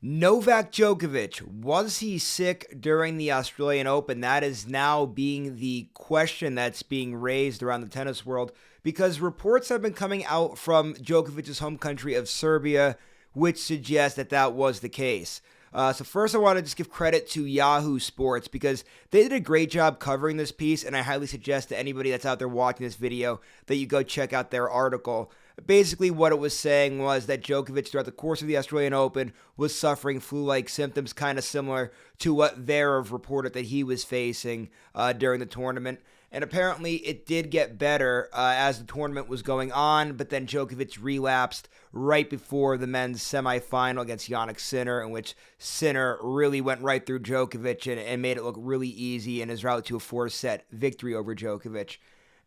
Novak Djokovic, was he sick during the Australian Open? That is now being the question that's being raised around the tennis world because reports have been coming out from Djokovic's home country of Serbia, which suggest that that was the case. So first I want to just give credit to Yahoo Sports because they did a great job covering this piece, and I highly suggest to anybody that's out there watching this video that you go check out their article. Basically, what it was saying was that Djokovic, throughout the course of the Australian Open, was suffering flu-like symptoms, kind of similar to what Zverev reported that he was facing during the tournament. And apparently, it did get better as the tournament was going on, but then Djokovic relapsed right before the men's semifinal against Jannik Sinner, in which Sinner really went right through Djokovic and made it look really easy in his route to a 4-set victory over Djokovic.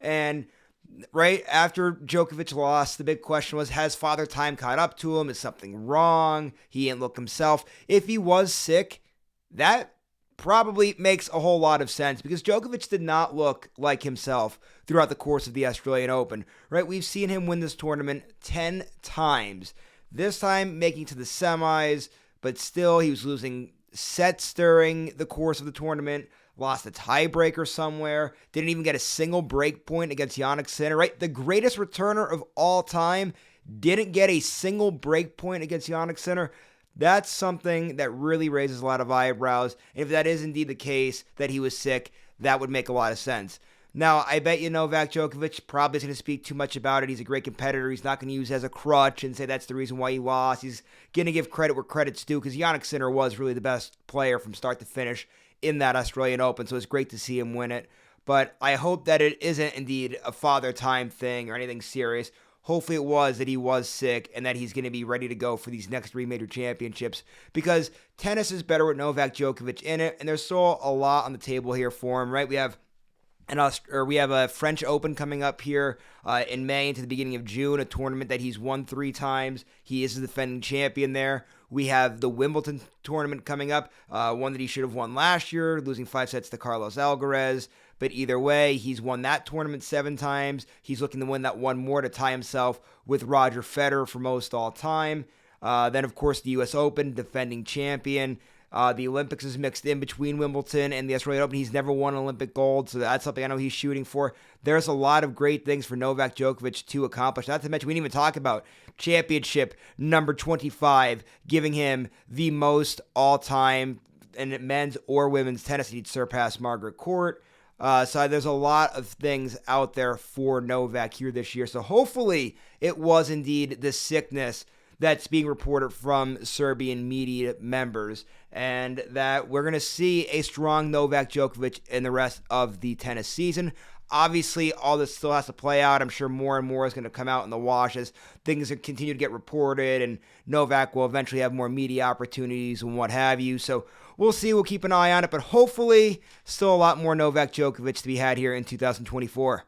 And right after Djokovic lost, the big question was, has Father Time caught up to him? Is something wrong? He didn't look himself. If he was sick, that probably makes a whole lot of sense because Djokovic did not look like himself throughout the course of the Australian Open, right? We've seen him win this tournament 10 times. This time making to the semis, but still he was losing sets during the course of the tournament. Lost a tiebreaker somewhere, didn't even get a single break point against Jannik Sinner, right? The greatest returner of all time didn't get a single break point against Jannik Sinner. That's something that really raises a lot of eyebrows. And if that is indeed the case, that he was sick, that would make a lot of sense. Now, I bet you Novak Djokovic probably isn't going to speak too much about it. He's a great competitor. He's not going to use it as a crutch and say that's the reason why he lost. He's going to give credit where credit's due because Jannik Sinner was really the best player from start to finish in that Australian Open, so it's great to see him win it. But I hope that it isn't indeed a Father Time thing or anything serious. Hopefully it was that he was sick and that he's going to be ready to go for these next 3 major championships because tennis is better with Novak Djokovic in it, and there's still a lot on the table here for him, right? We have a French Open coming up here in May into the beginning of June, a tournament that he's won 3 times. He is the defending champion there. We have the Wimbledon tournament coming up, one that he should have won last year, losing 5 sets to Carlos Alcaraz. But either way, he's won that tournament 7 times. He's looking to win that one more to tie himself with Roger Federer for most all time. Then, of course, the U.S. Open, defending champion. The Olympics is mixed in between Wimbledon and the Australian Open. He's never won Olympic gold, so that's something I know he's shooting for. There's a lot of great things for Novak Djokovic to accomplish. Not to mention, we didn't even talk about championship number 25, giving him the most all-time in men's or women's tennis. He'd surpass Margaret Court. So there's a lot of things out there for Novak here this year. So hopefully it was indeed the sickness that's being reported from Serbian media members, and that we're going to see a strong Novak Djokovic in the rest of the tennis season. Obviously, all this still has to play out. I'm sure more and more is going to come out in the wash as things continue to get reported, and Novak will eventually have more media opportunities and what have you. So we'll see. We'll keep an eye on it, but hopefully still a lot more Novak Djokovic to be had here in 2024.